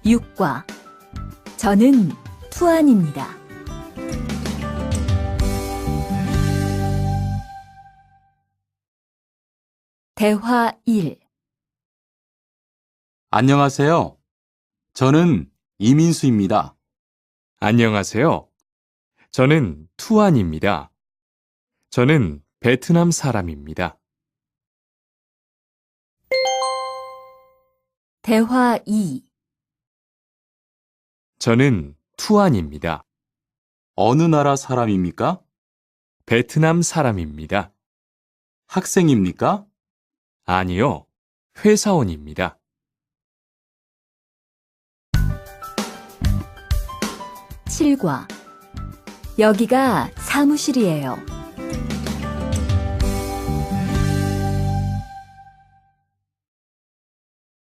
6과 저는 투안입니다. 대화 1. 안녕하세요. 저는 이민수입니다. 안녕하세요. 저는 투안입니다. 저는 베트남 사람입니다. 대화 2. 저는 투안입니다. 어느 나라 사람입니까? 베트남 사람입니다. 학생입니까? 아니요, 회사원입니다. 7과 여기가 사무실이에요.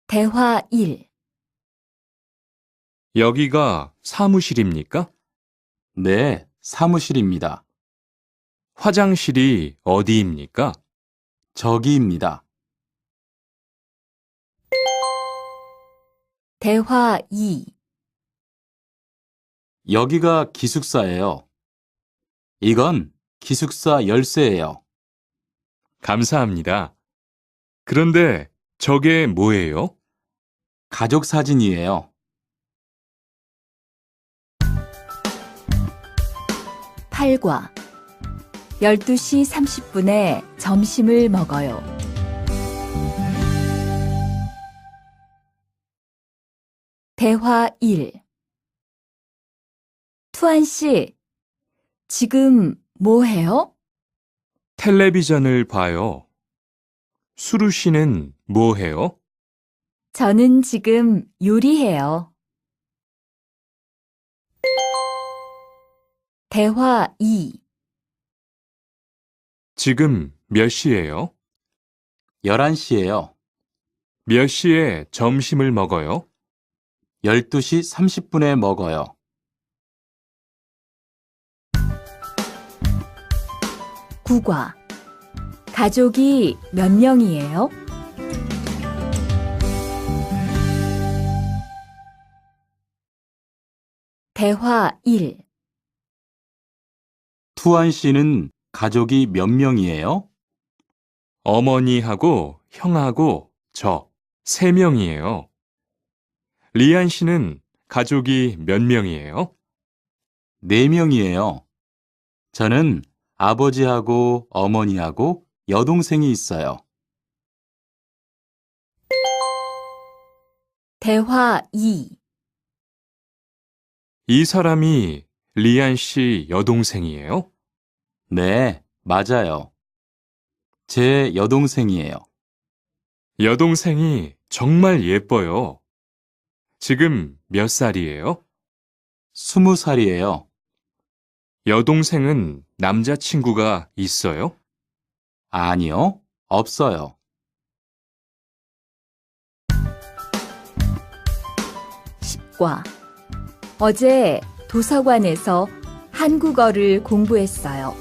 대화 1. 여기가 사무실입니까? 네, 사무실입니다. 화장실이 어디입니까? 저기입니다. 대화 2. 여기가 기숙사예요. 이건 기숙사 열쇠예요. 감사합니다. 그런데 저게 뭐예요? 가족 사진이에요. 8과 12시 30분에 점심을 먹어요. 대화 1. 투안 씨, 지금 뭐 해요? 텔레비전을 봐요. 수루 씨는 뭐 해요? 저는 지금 요리해요. 대화 2. 지금 몇 시예요? 11시예요. 몇 시에 점심을 먹어요? 12시 30분에 먹어요. 9과 가족이 몇 명이에요? 대화 1. 투안 씨는 가족이 몇 명이에요? 어머니하고 형하고 저 3명이에요. 리안 씨는 가족이 몇 명이에요? 4명이에요. 저는 아버지하고 어머니하고 여동생이 있어요. 대화 2. 이 사람이 리안 씨 여동생이에요? 네, 맞아요. 제 여동생이에요. 여동생이 정말 예뻐요. 지금 몇 살이에요? 20살이에요. 여동생은 남자친구가 있어요? 아니요, 없어요. 10과 어제 도서관에서 한국어를 공부했어요.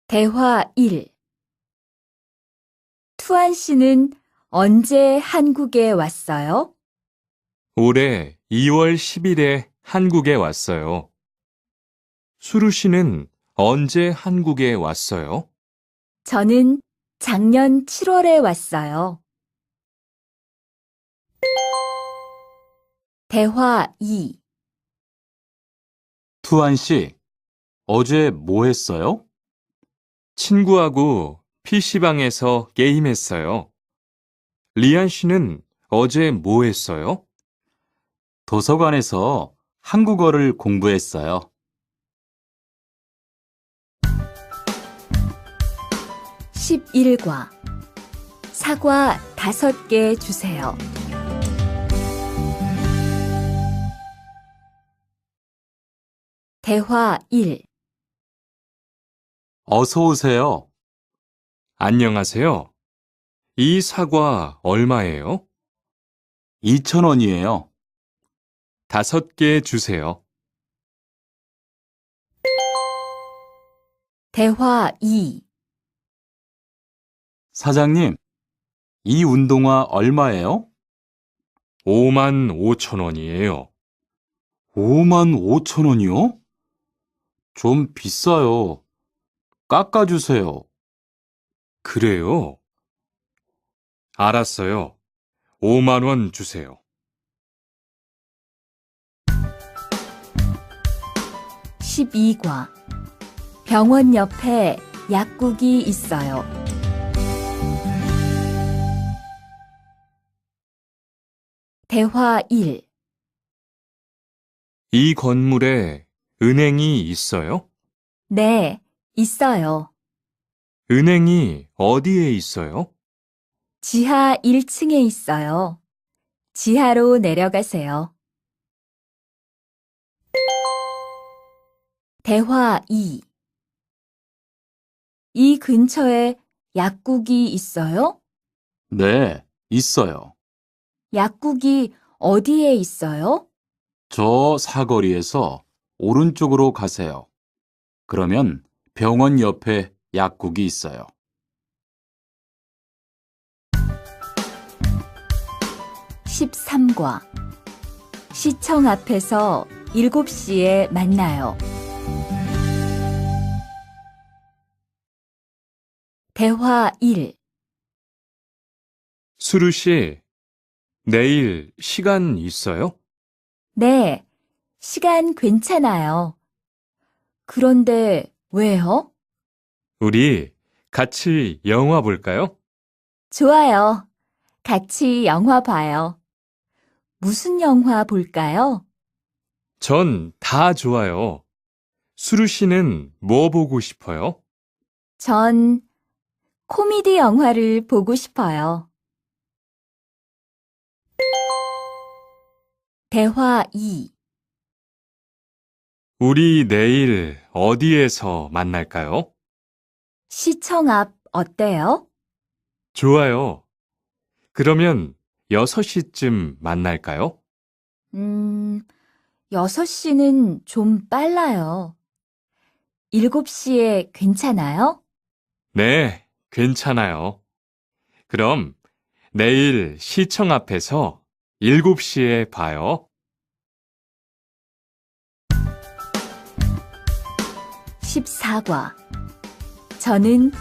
대화 1. 투안 씨는 언제 한국에 왔어요? 올해 2월 10일에 한국에 왔어요. 수루 씨는 언제 한국에 왔어요? 저는 작년 7월에 왔어요. 대화 2. 투안 씨, 어제 뭐 했어요? 친구하고 PC방에서 게임했어요. 리안 씨는 어제 뭐 했어요? 도서관에서 한국어를 공부했어요. 11과 사과 5개 주세요. 대화 1. 어서 오세요. 안녕하세요. 이 사과 얼마예요? 2,000원이에요. 5개 주세요. 대화 2. 사장님, 이 운동화 얼마예요? 5만 5천 원이에요. 5만 5천 원이요? 좀 비싸요. 깎아주세요. 그래요? 알았어요. 5만 원 주세요. 12과 병원 옆에 약국이 있어요. 대화 1. 이 건물에 은행이 있어요? 네, 있어요. 은행이 어디에 있어요? 지하 1층에 있어요. 지하로 내려가세요. 대화 2. 이 근처에 약국이 있어요? 네, 있어요. 약국이 어디에 있어요? 저 사거리에서 오른쪽으로 가세요. 그러면 병원 옆에 약국이 있어요. 13과 시청 앞에서 7시에 만나요. 대화 1. 수루 씨, 내일 시간 있어요? 네, 시간 괜찮아요. 그런데 왜요? 우리 같이 영화 볼까요? 좋아요. 같이 영화 봐요. 무슨 영화 볼까요? 전 다 좋아요. 수루 씨는 뭐 보고 싶어요? 전 코미디 영화를 보고 싶어요. 대화 2. 우리 내일 어디에서 만날까요? 시청 앞 어때요? 좋아요. 그러면 6시쯤 만날까요? 6시는 좀 빨라요. 7시에 괜찮아요? 네, 괜찮아요. 그럼 내일 시청 앞에서 7시에 봐요. 14과 저는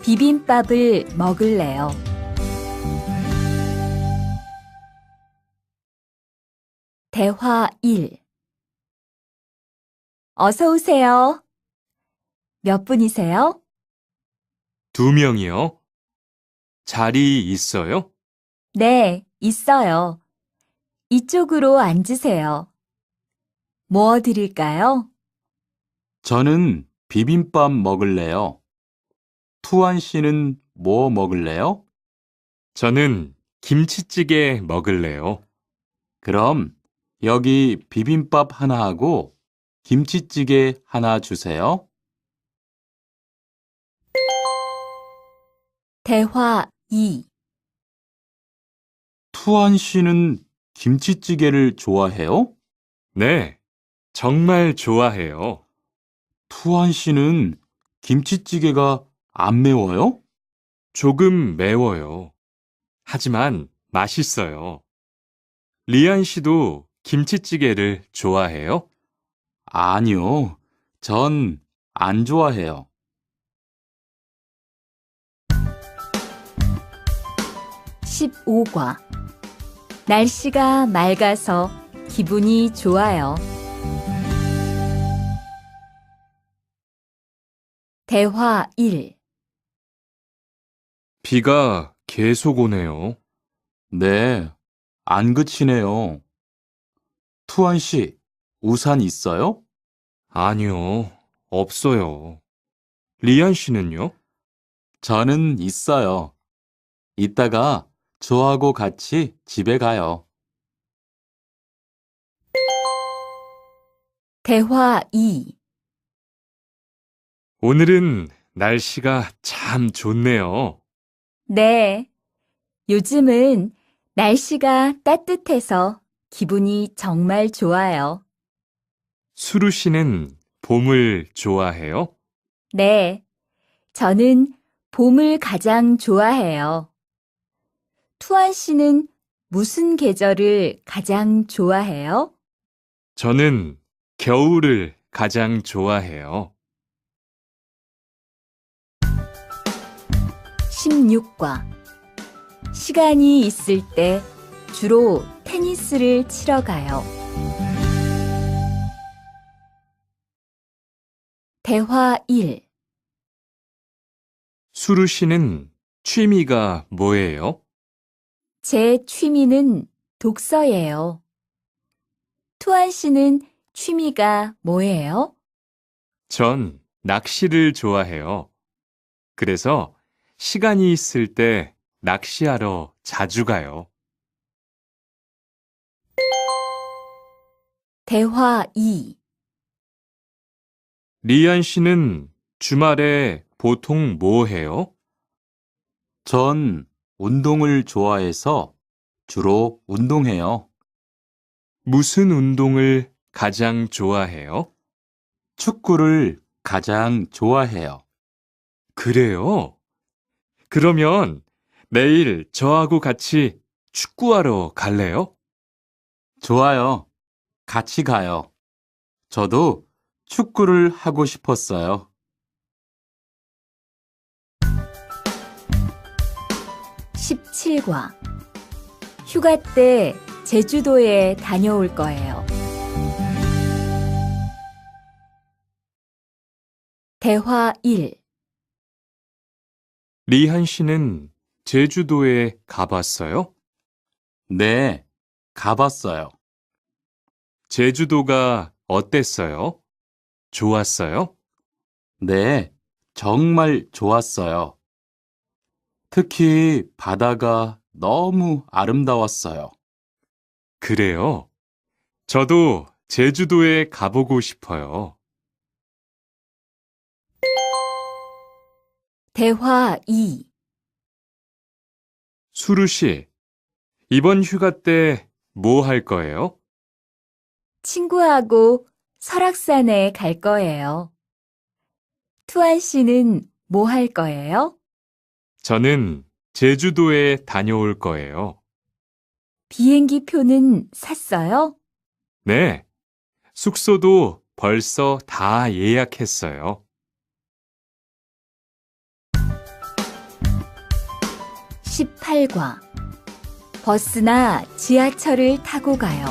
비빔밥을 먹을래요. 대화 1. 어서 오세요. 몇 분이세요? 2명이요. 자리 있어요? 네, 있어요. 이쪽으로 앉으세요. 뭐 드릴까요? 저는 비빔밥 먹을래요. 투안 씨는 뭐 먹을래요? 저는 김치찌개 먹을래요. 그럼 여기 비빔밥 하나 하고 김치찌개 하나 주세요. 대화 2. 투안 씨는 김치찌개를 좋아해요? 네, 정말 좋아해요. 투안 씨는 김치찌개가 안 매워요? 조금 매워요. 하지만 맛있어요. 리안 씨도 김치찌개를 좋아해요? 아니요. 전 안 좋아해요. 15과 날씨가 맑아서 기분이 좋아요. 대화 1. 비가 계속 오네요. 네, 안 그치네요. 투안 씨, 우산 있어요? 아니요, 없어요. 리안 씨는요? 저는 있어요. 이따가 저하고 같이 집에 가요. 대화 2. 오늘은 날씨가 참 좋네요. 네, 요즘은 날씨가 따뜻해서 기분이 정말 좋아요. 수루 씨는 봄을 좋아해요? 네, 저는 봄을 가장 좋아해요. 투안 씨는 무슨 계절을 가장 좋아해요? 저는 겨울을 가장 좋아해요. 16과 시간이 있을 때 주로 테니스를 치러 가요. 대화 1. 수루 씨는 취미가 뭐예요? 제 취미는 독서예요. 투안 씨는 취미가 뭐예요? 전 낚시를 좋아해요. 그래서 시간이 있을 때 낚시하러 자주 가요. 대화 2. 리안 씨는 주말에 보통 뭐 해요? 전 운동을 좋아해서 주로 운동해요. 무슨 운동을 가장 좋아해요? 축구를 가장 좋아해요. 그래요? 그러면 내일 저하고 같이 축구하러 갈래요? 좋아요. 같이 가요. 저도 축구를 하고 싶었어요. 17과 휴가 때 제주도에 다녀올 거예요. 대화 1. 리한 씨는 제주도에 가봤어요? 네, 가봤어요. 제주도가 어땠어요? 좋았어요? 네, 정말 좋았어요. 특히 바다가 너무 아름다웠어요. 그래요? 저도 제주도에 가보고 싶어요. 대화 2. 수루 씨, 이번 휴가 때 뭐 할 거예요? 친구하고 설악산에 갈 거예요. 투안 씨는 뭐 할 거예요? 저는 제주도에 다녀올 거예요. 비행기 표는 샀어요? 네, 숙소도 벌써 다 예약했어요. 18과 버스나 지하철을 타고 가요.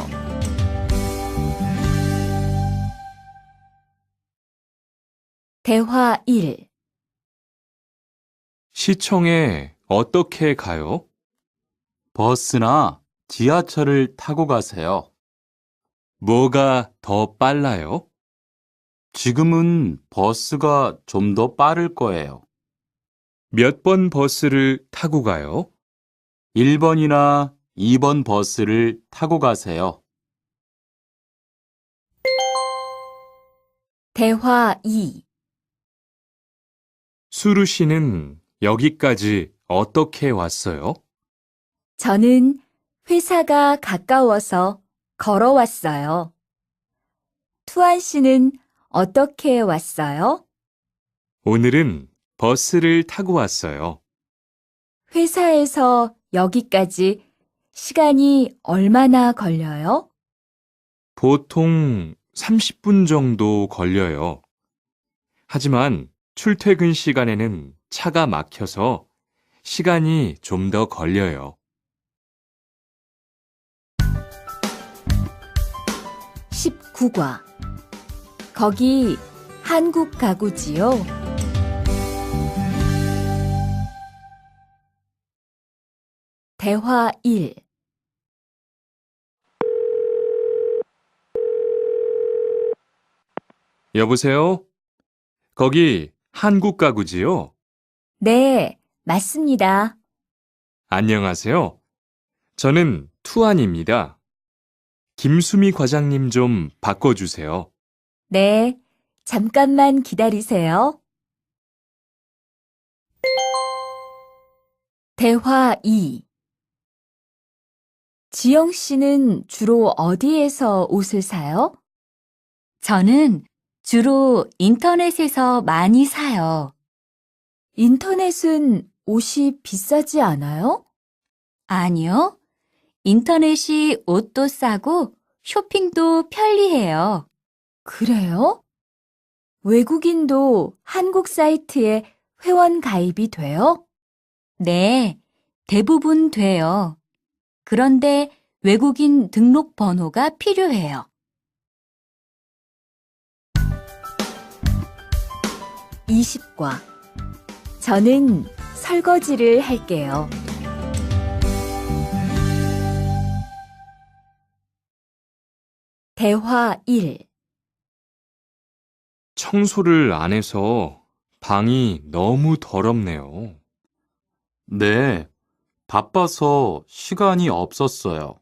대화 1. 시청에 어떻게 가요? 버스나 지하철을 타고 가세요. 뭐가 더 빨라요? 지금은 버스가 좀 더 빠를 거예요. 몇 번 버스를 타고 가요? 1번이나 2번 버스를 타고 가세요. 대화 2. 수루 씨는 여기까지 어떻게 왔어요? 저는 회사가 가까워서 걸어왔어요. 투안 씨는 어떻게 왔어요? 오늘은 버스를 타고 왔어요. 회사에서 여기까지 시간이 얼마나 걸려요? 보통 30분 정도 걸려요. 하지만 출퇴근 시간에는 차가 막혀서 시간이 좀 더 걸려요. 19과 거기 한국 가구지요? 대화 1. 여보세요? 거기 한국 가구지요? 네, 맞습니다. 안녕하세요. 저는 투안입니다. 김수미 과장님 좀 바꿔주세요. 네, 잠깐만 기다리세요. 대화 2. 지영 씨는 주로 어디에서 옷을 사요? 저는 주로 인터넷에서 많이 사요. 인터넷은 옷이 비싸지 않아요? 아니요. 인터넷이 옷도 싸고 쇼핑도 편리해요. 그래요? 외국인도 한국 사이트에 회원 가입이 돼요? 네, 대부분 돼요. 그런데 외국인 등록 번호가 필요해요. 20과 저는 설거지를 할게요. 대화 1. 청소를 안 해서 방이 너무 더럽네요. 네, 바빠서 시간이 없었어요.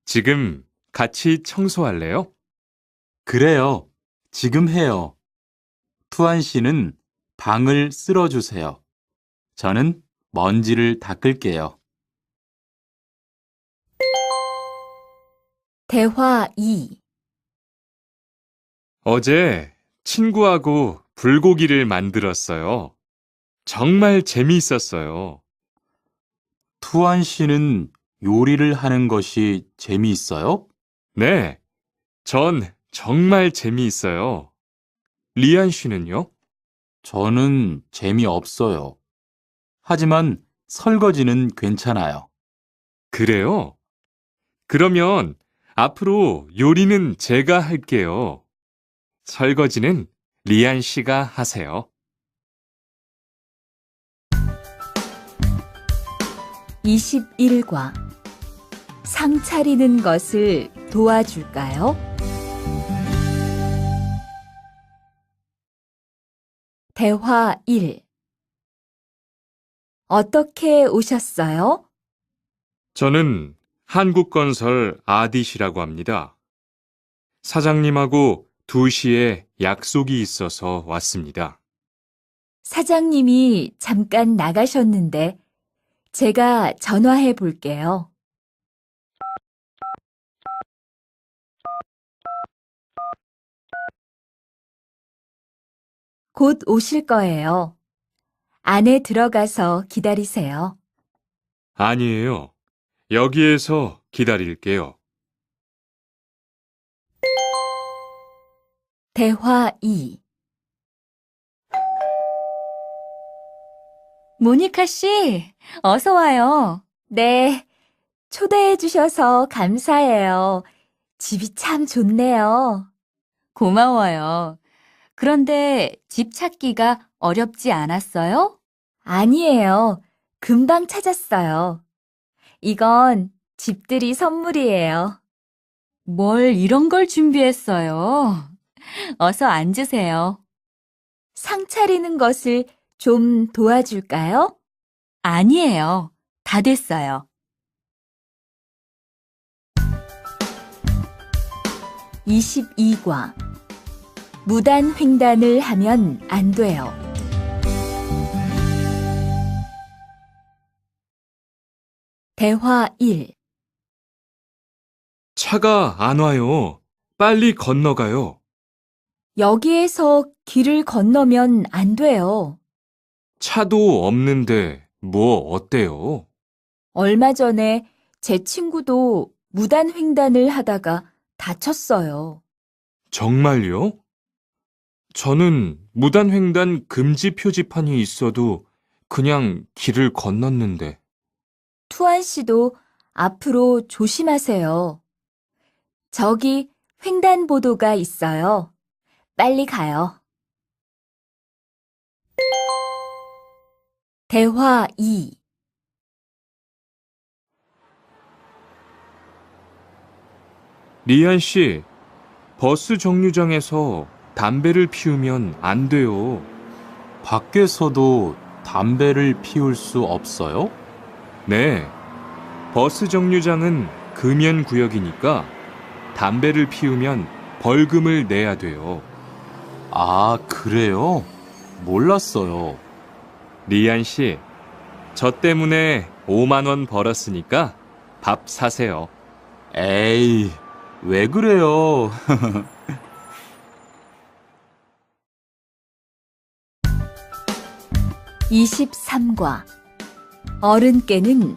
지금 같이 청소할래요? 그래요. 지금 해요. 투안 씨는 방을 쓸어주세요. 저는 먼지를 닦을게요. 대화 2. 어제 친구하고 불고기를 만들었어요. 정말 재미있었어요. 투안 씨는 요리를 하는 것이 재미있어요? 네, 전 정말 재미있어요. 리안 씨는요? 저는 재미없어요. 하지만 설거지는 괜찮아요. 그래요? 그러면 앞으로 요리는 제가 할게요. 설거지는 리안 씨가 하세요. 21과 상 차리는 것을 도와줄까요? 대화 1. 어떻게 오셨어요? 저는 한국건설 아디시라고 합니다. 사장님하고 2시에 약속이 있어서 왔습니다. 사장님이 잠깐 나가셨는데 제가 전화해 볼게요. 곧 오실 거예요. 안에 들어가서 기다리세요. 아니에요. 여기에서 기다릴게요. 대화 2. 모니카 씨, 어서 와요. 네, 초대해 주셔서 감사해요. 집이 참 좋네요. 고마워요. 그런데 집 찾기가 어렵지 않았어요? 아니에요. 금방 찾았어요. 이건 집들이 선물이에요. 뭘 이런 걸 준비했어요? 어서 앉으세요. 상 차리는 것을 좀 도와줄까요? 아니에요. 다 됐어요. 22과 무단 횡단을 하면 안 돼요. 대화 1. 차가 안 와요. 빨리 건너가요. 여기에서 길을 건너면 안 돼요. 차도 없는데 뭐 어때요? 얼마 전에 제 친구도 무단 횡단을 하다가 다쳤어요. 정말요? 저는 무단횡단 금지 표지판이 있어도 그냥 길을 건넜는데. 투안 씨도 앞으로 조심하세요. 저기 횡단보도가 있어요. 빨리 가요. 대화 2. 리안 씨, 버스 정류장에서 담배를 피우면 안 돼요. 밖에서도 담배를 피울 수 없어요? 네, 버스 정류장은 금연 구역이니까 담배를 피우면 벌금을 내야 돼요. 아, 그래요? 몰랐어요. 리안 씨, 저 때문에 5만 원 벌었으니까 밥 사세요. 에이, 왜 그래요? (23과) 어른께는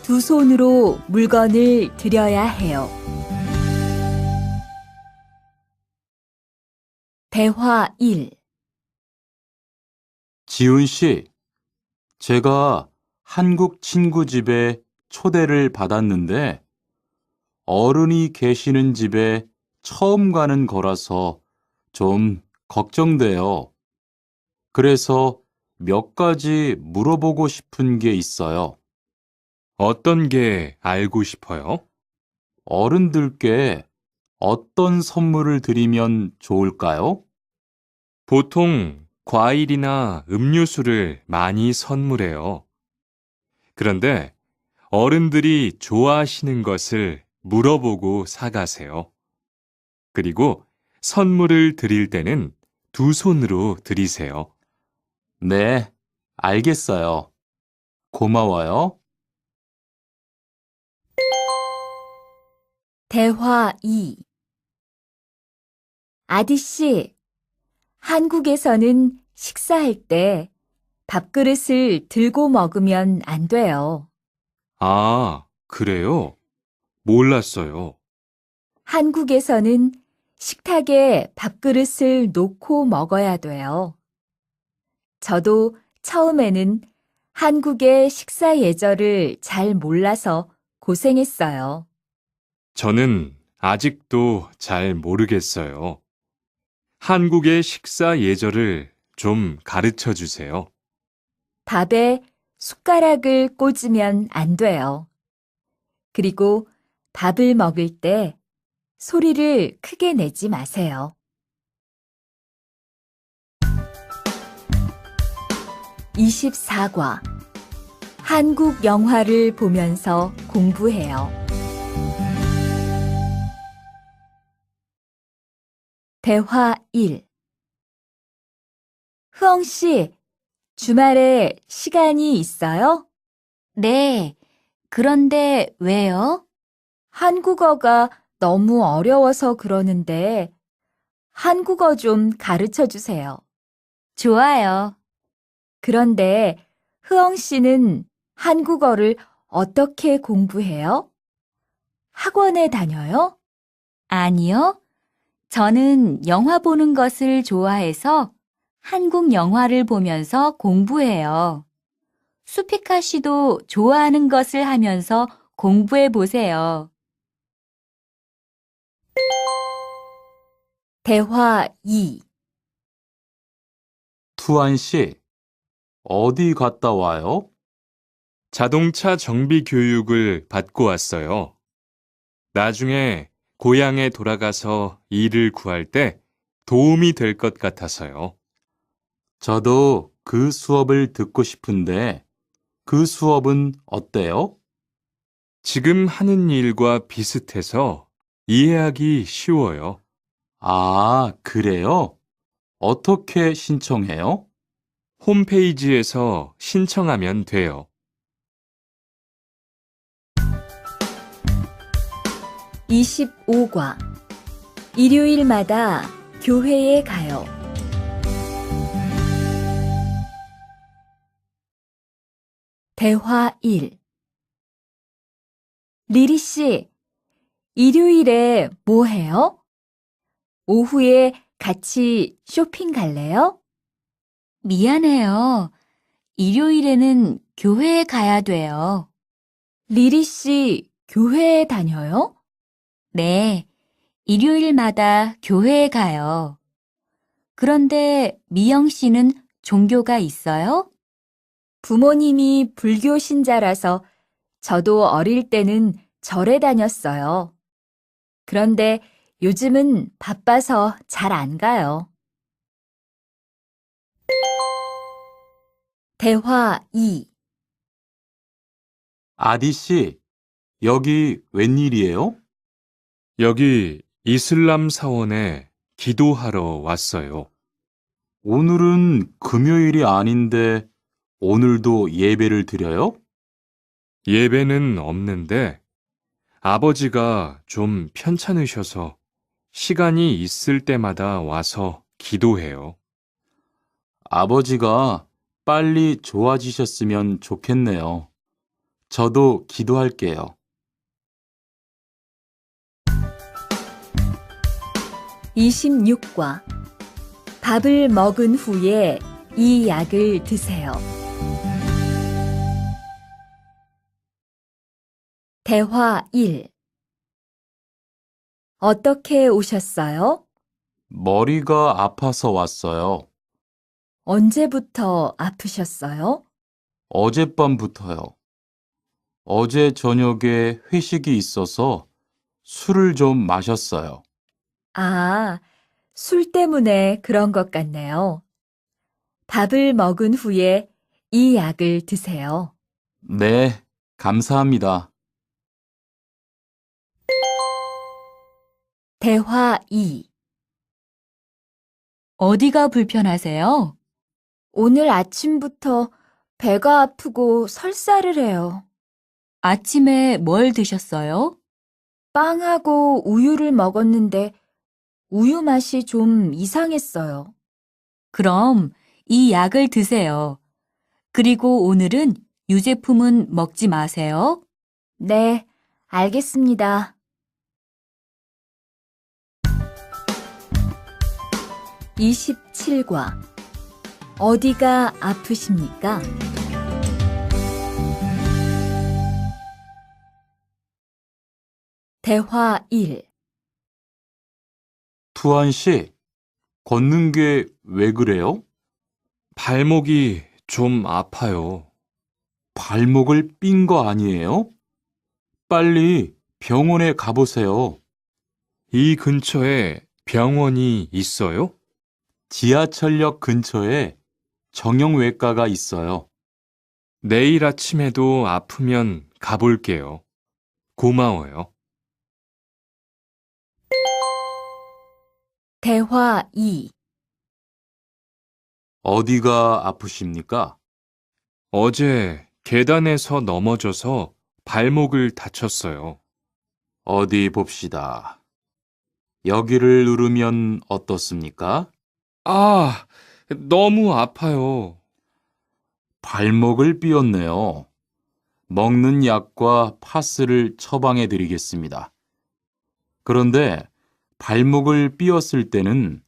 두 손으로 물건을 들여야 해요. 대화 1. 지훈 씨, 제가 한국 친구 집에 초대를 받았는데 어른이 계시는 집에 처음 가는 거라서 좀 걱정돼요. 그래서 몇 가지 물어보고 싶은 게 있어요. 어떤 게 알고 싶어요? 어른들께 어떤 선물을 드리면 좋을까요? 보통 과일이나 음료수를 많이 선물해요. 그런데 어른들이 좋아하시는 것을 물어보고 사가세요. 그리고 선물을 드릴 때는 두 손으로 드리세요. 네, 알겠어요. 고마워요. 대화 2. 아디씨, 한국에서는 식사할 때 밥그릇을 들고 먹으면 안 돼요. 아, 그래요? 몰랐어요. 한국에서는 식탁에 밥그릇을 놓고 먹어야 돼요. 저도 처음에는 한국의 식사 예절을 잘 몰라서 고생했어요. 저는 아직도 잘 모르겠어요. 한국의 식사 예절을 좀 가르쳐 주세요. 밥에 숟가락을 꽂으면 안 돼요. 그리고 밥을 먹을 때 소리를 크게 내지 마세요. 24과 한국 영화를 보면서 공부해요. 대화 1. 흐엉 씨, 주말에 시간이 있어요? 네. 그런데 왜요? 한국어가 너무 어려워서 그러는데 한국어 좀 가르쳐 주세요. 좋아요. 그런데 흐엉 씨는 한국어를 어떻게 공부해요? 학원에 다녀요? 아니요. 저는 영화 보는 것을 좋아해서 한국 영화를 보면서 공부해요. 수피카 씨도 좋아하는 것을 하면서 공부해 보세요. 대화 2. 투안 씨, 어디 갔다 와요? 자동차 정비 교육을 받고 왔어요. 나중에 고향에 돌아가서 일을 구할 때 도움이 될 것 같아서요. 저도 그 수업을 듣고 싶은데 그 수업은 어때요? 지금 하는 일과 비슷해서 이해하기 쉬워요. 아, 그래요? 어떻게 신청해요? 홈페이지에서 신청하면 돼요. 25과 일요일마다 교회에 가요. 대화 1. 리리 씨, 일요일에 뭐 해요? 오후에 같이 쇼핑 갈래요? 미안해요. 일요일에는 교회에 가야 돼요. 리리 씨, 교회에 다녀요? 네, 일요일마다 교회에 가요. 그런데 미영 씨는 종교가 있어요? 부모님이 불교 신자라서 저도 어릴 때는 절에 다녔어요. 그런데 요즘은 바빠서 잘 안 가요. 대화 2. 아디 씨, 여기 웬일이에요? 여기 이슬람 사원에 기도하러 왔어요. 오늘은 금요일이 아닌데 오늘도 예배를 드려요? 예배는 없는데 아버지가 좀 편찮으셔서 시간이 있을 때마다 와서 기도해요. 아버지가 빨리 좋아지셨으면 좋겠네요. 저도 기도할게요. 26과 밥을 먹은 후에 이 약을 드세요. 대화 1. 어떻게 오셨어요? 머리가 아파서 왔어요. 언제부터 아프셨어요? 어젯밤부터요. 어제 저녁에 회식이 있어서 술을 좀 마셨어요. 아, 술 때문에 그런 것 같네요. 밥을 먹은 후에 이 약을 드세요. 네, 감사합니다. 대화 2. 어디가 불편하세요? 오늘 아침부터 배가 아프고 설사를 해요. 아침에 뭘 드셨어요? 빵하고 우유를 먹었는데 우유 맛이 좀 이상했어요. 그럼 이 약을 드세요. 그리고 오늘은 유제품은 먹지 마세요. 네, 알겠습니다. 27과 어디가 아프십니까? 대화 1. 투안 씨, 걷는 게 왜 그래요? 발목이 좀 아파요. 발목을 삔 거 아니에요? 빨리 병원에 가보세요. 이 근처에 병원이 있어요? 지하철역 근처에 정형외과가 있어요. 내일 아침에도 아프면 가볼게요. 고마워요. 대화 2. 어디가 아프십니까? 어제 계단에서 넘어져서 발목을 다쳤어요. 어디 봅시다. 여기를 누르면 어떻습니까? 아, 너무 아파요. 발목을 삐었네요. 먹는 약과 파스를 처방해 드리겠습니다. 그런데 발목을 삐었을 때는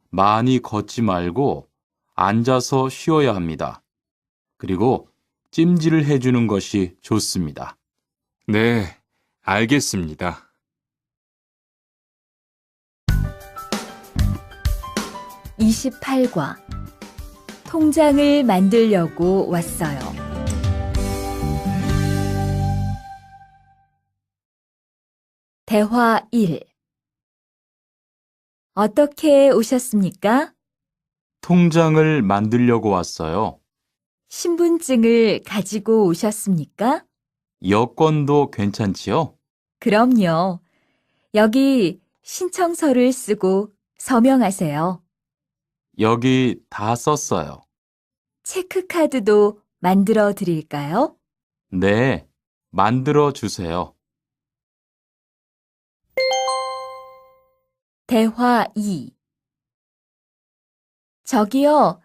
많이 걷지 말고 앉아서 쉬어야 합니다. 그리고 찜질을 해주는 것이 좋습니다. 네, 알겠습니다. 28과 통장을 만들려고 왔어요. 대화 1. 어떻게 오셨습니까? 통장을 만들려고 왔어요. 신분증을 가지고 오셨습니까? 여권도 괜찮지요? 그럼요. 여기 신청서를 쓰고 서명하세요. 여기 다 썼어요. 체크카드도 만들어 드릴까요? 네, 만들어 주세요. 대화 2. 저기요,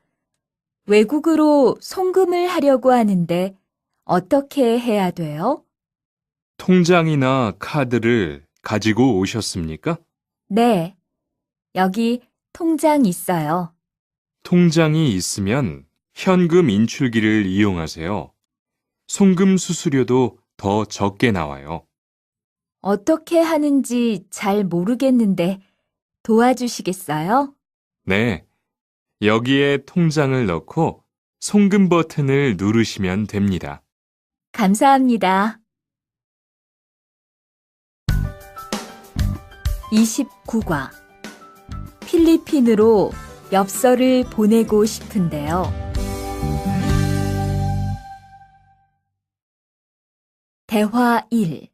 외국으로 송금을 하려고 하는데 어떻게 해야 돼요? 통장이나 카드를 가지고 오셨습니까? 네, 여기 통장 있어요. 통장이 있으면 현금 인출기를 이용하세요. 송금 수수료도 더 적게 나와요. 어떻게 하는지 잘 모르겠는데 도와주시겠어요? 네, 여기에 통장을 넣고 송금 버튼을 누르시면 됩니다. 감사합니다. 29과 필리핀으로 엽서를 보내고 싶은데요. 대화 1.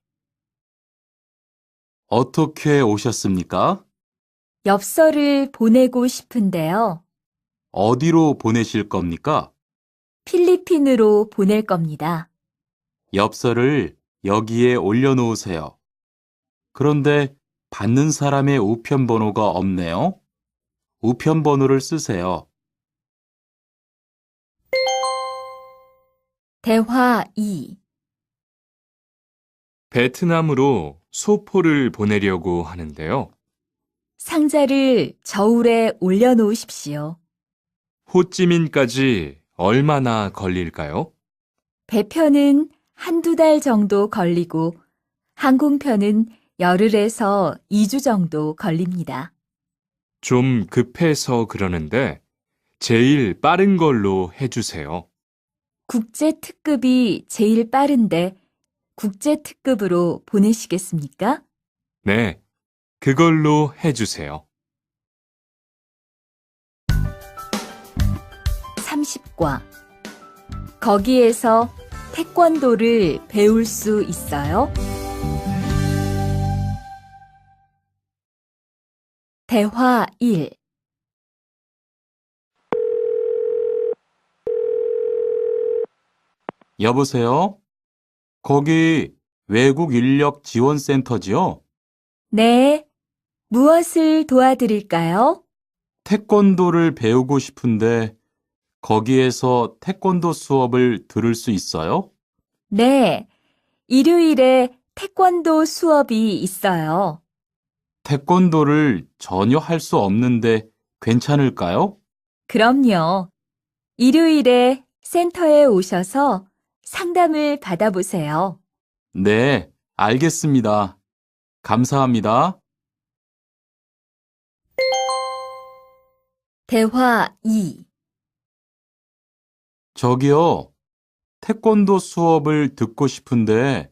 어떻게 오셨습니까? 엽서를 보내고 싶은데요. 어디로 보내실 겁니까? 필리핀으로 보낼 겁니다. 엽서를 여기에 올려놓으세요. 그런데 받는 사람의 우편번호가 없네요. 우편번호를 쓰세요. 대화 2. 베트남으로 소포를 보내려고 하는데요. 상자를 저울에 올려놓으십시오. 호찌민까지 얼마나 걸릴까요? 배편은 한두 달 정도 걸리고 항공편은 열흘에서 2주 정도 걸립니다. 좀 급해서 그러는데 제일 빠른 걸로 해주세요. 국제 특급이 제일 빠른데 국제 특급으로 보내시겠습니까? 네, 그걸로 해주세요. 30과. 거기에서 태권도를 배울 수 있어요? 대화 1. 여보세요? 거기 외국 인력 지원센터지요? 네. 무엇을 도와드릴까요? 태권도를 배우고 싶은데 거기에서 태권도 수업을 들을 수 있어요? 네. 일요일에 태권도 수업이 있어요. 태권도를 전혀 할 수 없는데 괜찮을까요? 그럼요. 일요일에 센터에 오셔서 상담을 받아보세요. 네, 알겠습니다. 감사합니다. 대화 2. 저기요, 태권도 수업을 듣고 싶은데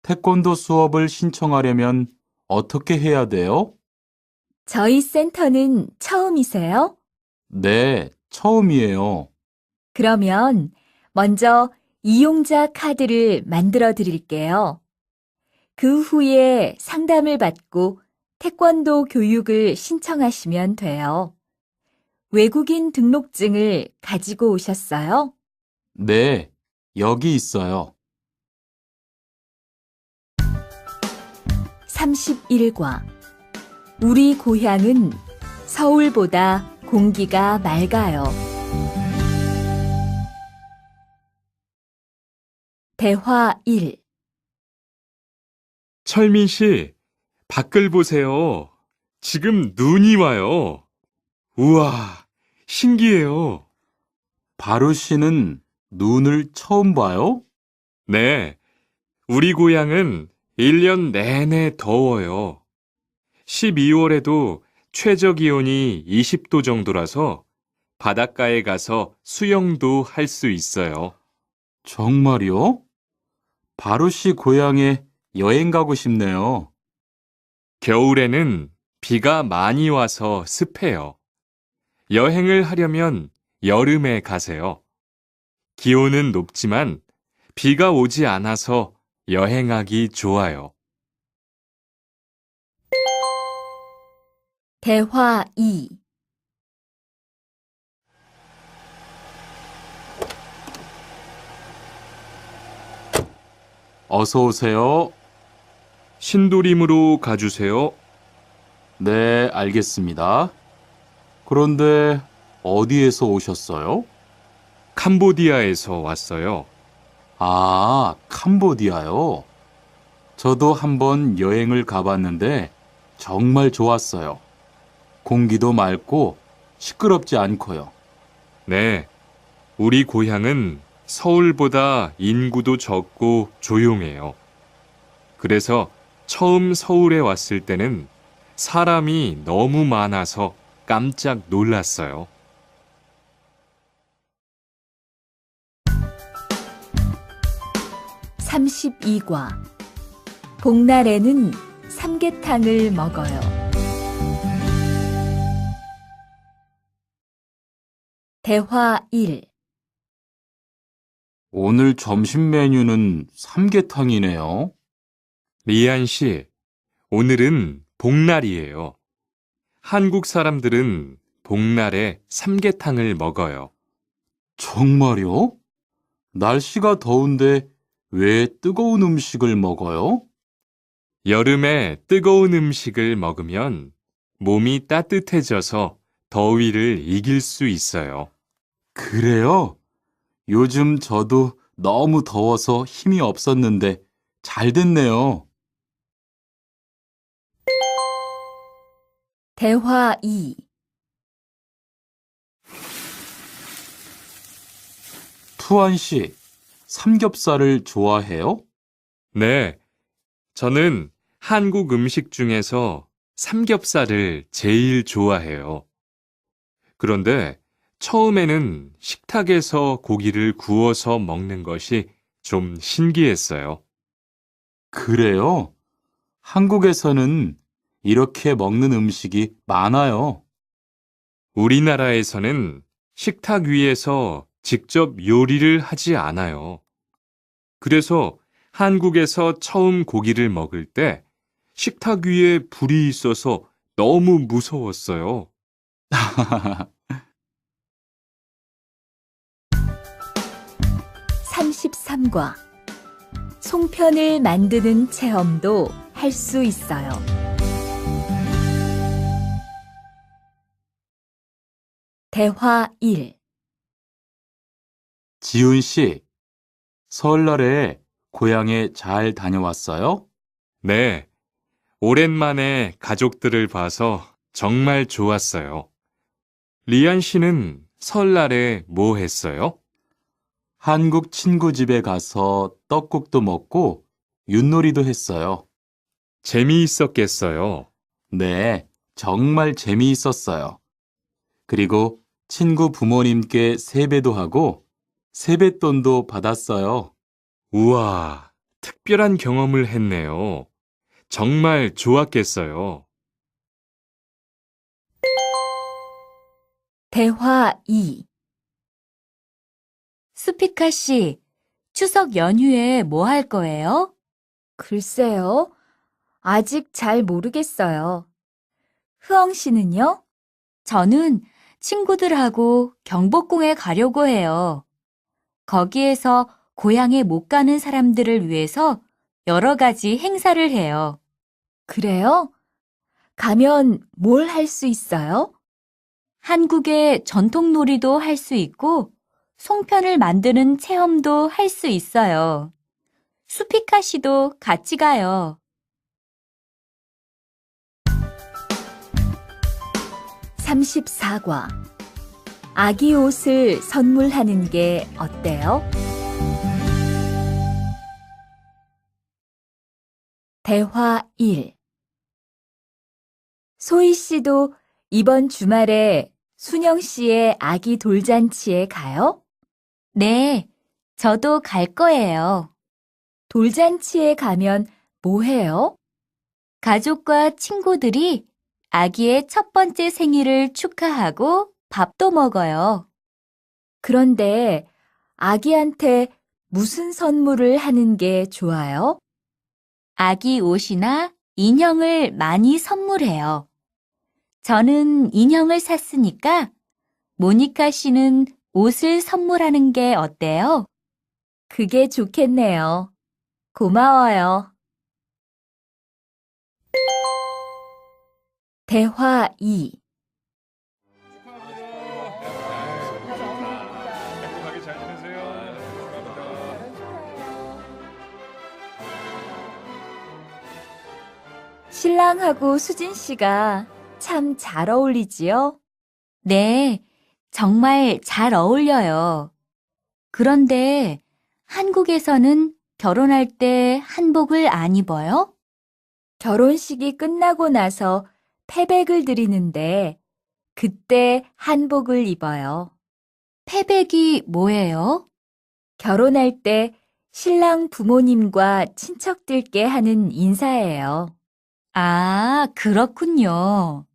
태권도 수업을 신청하려면 어떻게 해야 돼요? 저희 센터는 처음이세요? 네, 처음이에요. 그러면 먼저 이용자 카드를 만들어 드릴게요. 그 후에 상담을 받고 태권도 교육을 신청하시면 돼요. 외국인 등록증을 가지고 오셨어요? 네, 여기 있어요. 31과. 우리 고향은 서울보다 공기가 맑아요. 대화 1. 철민 씨, 밖을 보세요. 지금 눈이 와요. 우와, 신기해요. 바루 씨는 눈을 처음 봐요? 네, 우리 고향은 1년 내내 더워요. 12월에도 최저 기온이 20도 정도라서 바닷가에 가서 수영도 할 수 있어요. 정말요? 바루 씨 고향에 여행 가고 싶네요. 겨울에는 비가 많이 와서 습해요. 여행을 하려면 여름에 가세요. 기온은 높지만 비가 오지 않아서 여행하기 좋아요. 대화 2. 어서 오세요. 신도림으로 가주세요. 네, 알겠습니다. 그런데 어디에서 오셨어요? 캄보디아에서 왔어요. 아, 캄보디아요. 저도 한번 여행을 가봤는데 정말 좋았어요. 공기도 맑고 시끄럽지 않고요. 네, 우리 고향은 서울보다 인구도 적고 조용해요. 그래서 처음 서울에 왔을 때는 사람이 너무 많아서 깜짝 놀랐어요. 32과. 복날에는 삼계탕을 먹어요. 대화 1. 오늘 점심 메뉴는 삼계탕이네요. 리안 씨, 오늘은 복날이에요. 한국 사람들은 복날에 삼계탕을 먹어요. 정말요? 날씨가 더운데 왜 뜨거운 음식을 먹어요? 여름에 뜨거운 음식을 먹으면 몸이 따뜻해져서 더위를 이길 수 있어요. 그래요? 요즘 저도 너무 더워서 힘이 없었는데 잘 됐네요. 대화 2. 투안 씨, 삼겹살을 좋아해요? 네, 저는 한국 음식 중에서 삼겹살을 제일 좋아해요. 그런데 처음에는 식탁에서 고기를 구워서 먹는 것이 좀 신기했어요. 그래요? 한국에서는 이렇게 먹는 음식이 많아요. 우리나라에서는 식탁 위에서 직접 요리를 하지 않아요. 그래서 한국에서 처음 고기를 먹을 때 식탁 위에 불이 있어서 너무 무서웠어요. 33과 송편을 만드는 체험도 할 수 있어요. 대화 1. 지훈 씨, 설날에 고향에 잘 다녀왔어요? 네, 오랜만에 가족들을 봐서 정말 좋았어요. 리안 씨는 설날에 뭐 했어요? 한국 친구 집에 가서 떡국도 먹고 윷놀이도 했어요. 재미있었겠어요. 네, 정말 재미있었어요. 그리고 친구 부모님께 세배도 하고 세뱃돈도 받았어요. 우와, 특별한 경험을 했네요. 정말 좋았겠어요. 대화 2. 수피카 씨, 추석 연휴에 뭐 할 거예요? 글쎄요. 아직 잘 모르겠어요. 흐엉 씨는요? 저는 친구들하고 경복궁에 가려고 해요. 거기에서 고향에 못 가는 사람들을 위해서 여러 가지 행사를 해요. 그래요? 가면 뭘 할 수 있어요? 한국의 전통 놀이도 할 수 있고 송편을 만드는 체험도 할 수 있어요. 수피카 씨도 같이 가요. 34과 아기 옷을 선물하는 게 어때요? 대화 1. 소희 씨도 이번 주말에 순영 씨의 아기 돌잔치에 가요? 네, 저도 갈 거예요. 돌잔치에 가면 뭐 해요? 가족과 친구들이 아기의 첫 번째 생일을 축하하고 밥도 먹어요. 그런데 아기한테 무슨 선물을 하는 게 좋아요? 아기 옷이나 인형을 많이 선물해요. 저는 인형을 샀으니까 모니카 씨는 옷을 선물하는 게 어때요? 그게 좋겠네요. 고마워요. 대화 2. 행복하게 잘 지내세요. 신랑하고 수진 씨가 참 잘 어울리지요? 네, 정말 잘 어울려요. 그런데 한국에서는 결혼할 때 한복을 안 입어요? 결혼식이 끝나고 나서 패백을 드리는데 그때 한복을 입어요. 패백이 뭐예요? 결혼할 때 신랑 부모님과 친척들께 하는 인사예요. 아, 그렇군요.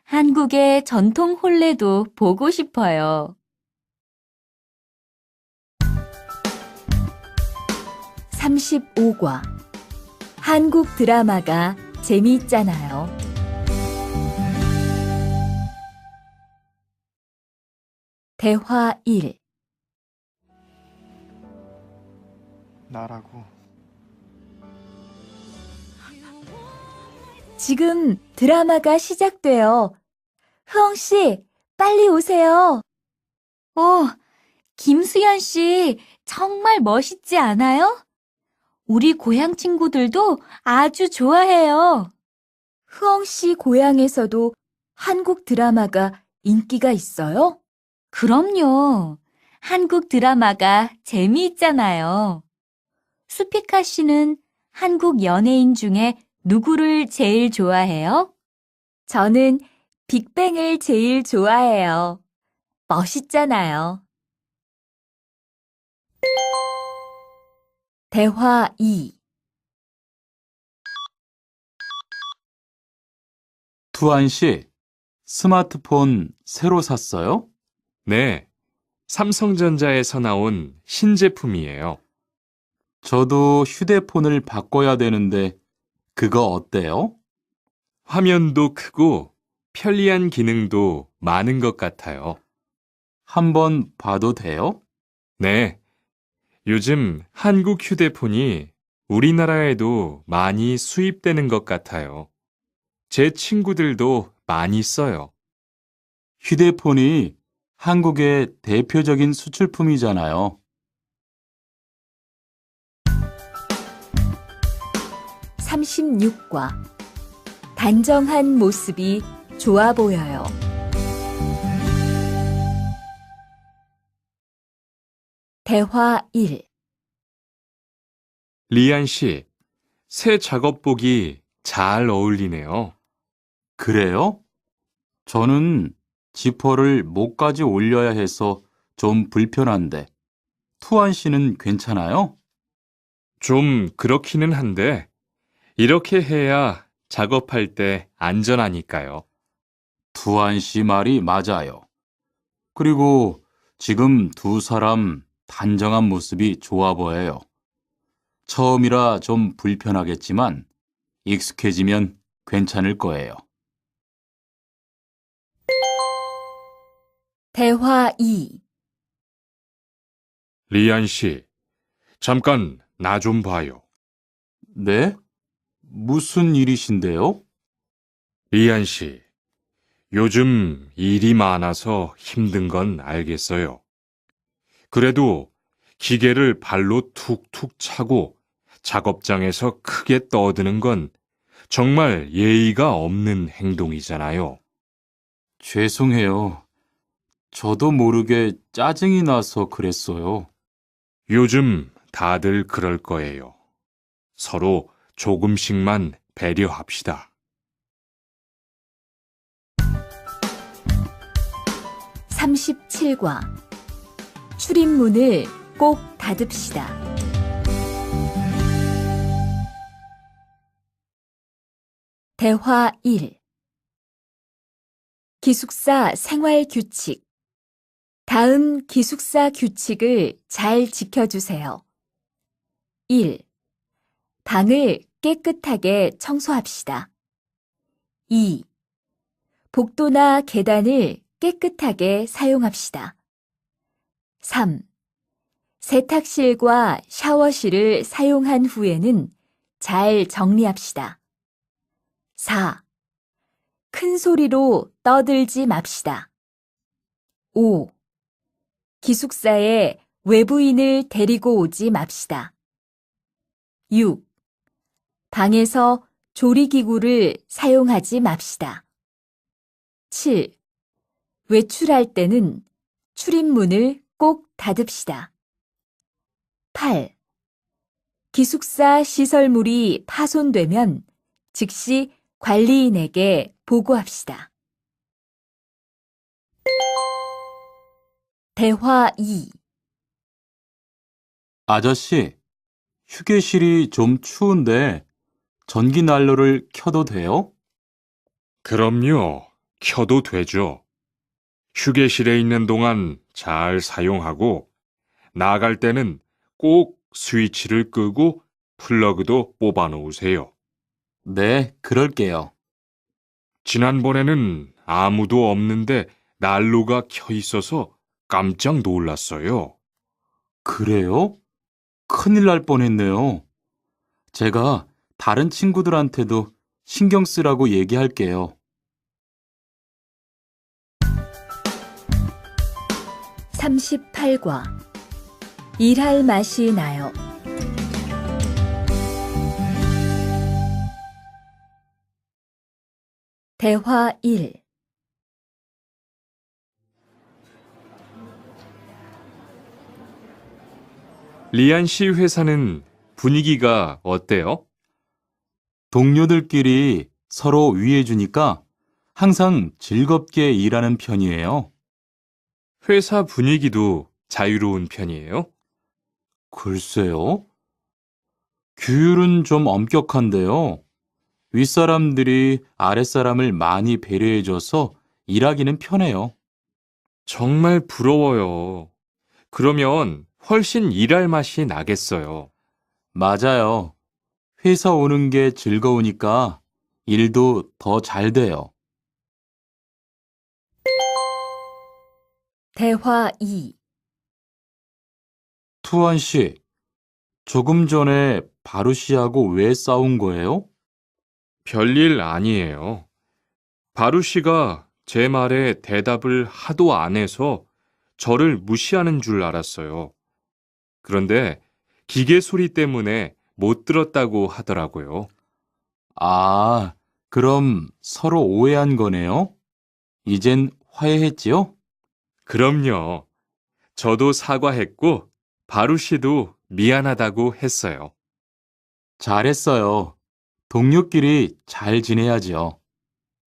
한국의 전통 혼례도 보고 싶어요. 35과 한국 드라마가 재미있잖아요. 대화 1. 나라고. 지금 드라마가 시작돼요. 흐엉 씨, 빨리 오세요. 김수현 씨, 정말 멋있지 않아요? 우리 고향 친구들도 아주 좋아해요. 흐엉 씨 고향에서도 한국 드라마가 인기가 있어요? 그럼요. 한국 드라마가 재미있잖아요. 수피카 씨는 한국 연예인 중에 누구를 제일 좋아해요? 저는 빅뱅을 제일 좋아해요. 멋있잖아요. 대화 2. 투안 씨, 스마트폰 새로 샀어요? 네, 삼성전자에서 나온 신제품이에요. 저도 휴대폰을 바꿔야 되는데 그거 어때요? 화면도 크고 편리한 기능도 많은 것 같아요. 한번 봐도 돼요? 네, 요즘 한국 휴대폰이 우리나라에도 많이 수입되는 것 같아요. 제 친구들도 많이 써요. 휴대폰이 한국의 대표적인 수출품이잖아요. 36과 단정한 모습이 좋아 보여요. 대화 1. 리안 씨, 새 작업복이 잘 어울리네요. 그래요? 저는 지퍼를 목까지 올려야 해서 좀 불편한데, 투안 씨는 괜찮아요? 좀 그렇기는 한데, 이렇게 해야 작업할 때 안전하니까요. 투안 씨 말이 맞아요. 그리고 지금 두 사람 단정한 모습이 좋아 보여요. 처음이라 좀 불편하겠지만 익숙해지면 괜찮을 거예요. 대화 2. 리안 씨, 잠깐 나 좀 봐요. 네? 무슨 일이신데요? 리안 씨, 요즘 일이 많아서 힘든 건 알겠어요. 그래도 기계를 발로 툭툭 차고 작업장에서 크게 떠드는 건 정말 예의가 없는 행동이잖아요. 죄송해요. 저도 모르게 짜증이 나서 그랬어요. 요즘 다들 그럴 거예요. 서로 조금씩만 배려합시다. 37과 출입문을 꼭 닫읍시다. 대화 1. 기숙사 생활 규칙. 다음 기숙사 규칙을 잘 지켜주세요. 1. 방을 깨끗하게 청소합시다. 2. 복도나 계단을 깨끗하게 사용합시다. 3. 세탁실과 샤워실을 사용한 후에는 잘 정리합시다. 4. 큰 소리로 떠들지 맙시다. 5. 기숙사에 외부인을 데리고 오지 맙시다. 6. 방에서 조리기구를 사용하지 맙시다. 7. 외출할 때는 출입문을 꼭 닫읍시다. 8. 기숙사 시설물이 파손되면 즉시 관리인에게 보고합시다. 대화 2. 아저씨, 휴게실이 좀 추운데 전기 난로를 켜도 돼요? 그럼요. 켜도 되죠. 휴게실에 있는 동안 잘 사용하고 나갈 때는 꼭 스위치를 끄고 플러그도 뽑아 놓으세요. 네, 그럴게요. 지난번에는 아무도 없는데 난로가 켜 있어서 깜짝 놀랐어요. 그래요? 큰일 날 뻔했네요. 제가 다른 친구들한테도 신경 쓰라고 얘기할게요. 38과 일할 맛이 나요. 대화 1. 리안 씨 회사는 분위기가 어때요? 동료들끼리 서로 위해주니까 항상 즐겁게 일하는 편이에요. 회사 분위기도 자유로운 편이에요? 글쎄요. 규율은 좀 엄격한데요. 윗사람들이 아랫사람을 많이 배려해줘서 일하기는 편해요. 정말 부러워요. 그러면 훨씬 일할 맛이 나겠어요. 맞아요. 회사 오는 게 즐거우니까 일도 더 잘 돼요. 대화 2. 투원 씨, 조금 전에 바루 씨하고 왜 싸운 거예요? 별일 아니에요. 바루 씨가 제 말에 대답을 하도 안 해서 저를 무시하는 줄 알았어요. 그런데 기계 소리 때문에 못 들었다고 하더라고요. 아, 그럼 서로 오해한 거네요? 이젠 화해했지요? 그럼요. 저도 사과했고 바루 씨도 미안하다고 했어요. 잘했어요. 동료끼리 잘 지내야지요.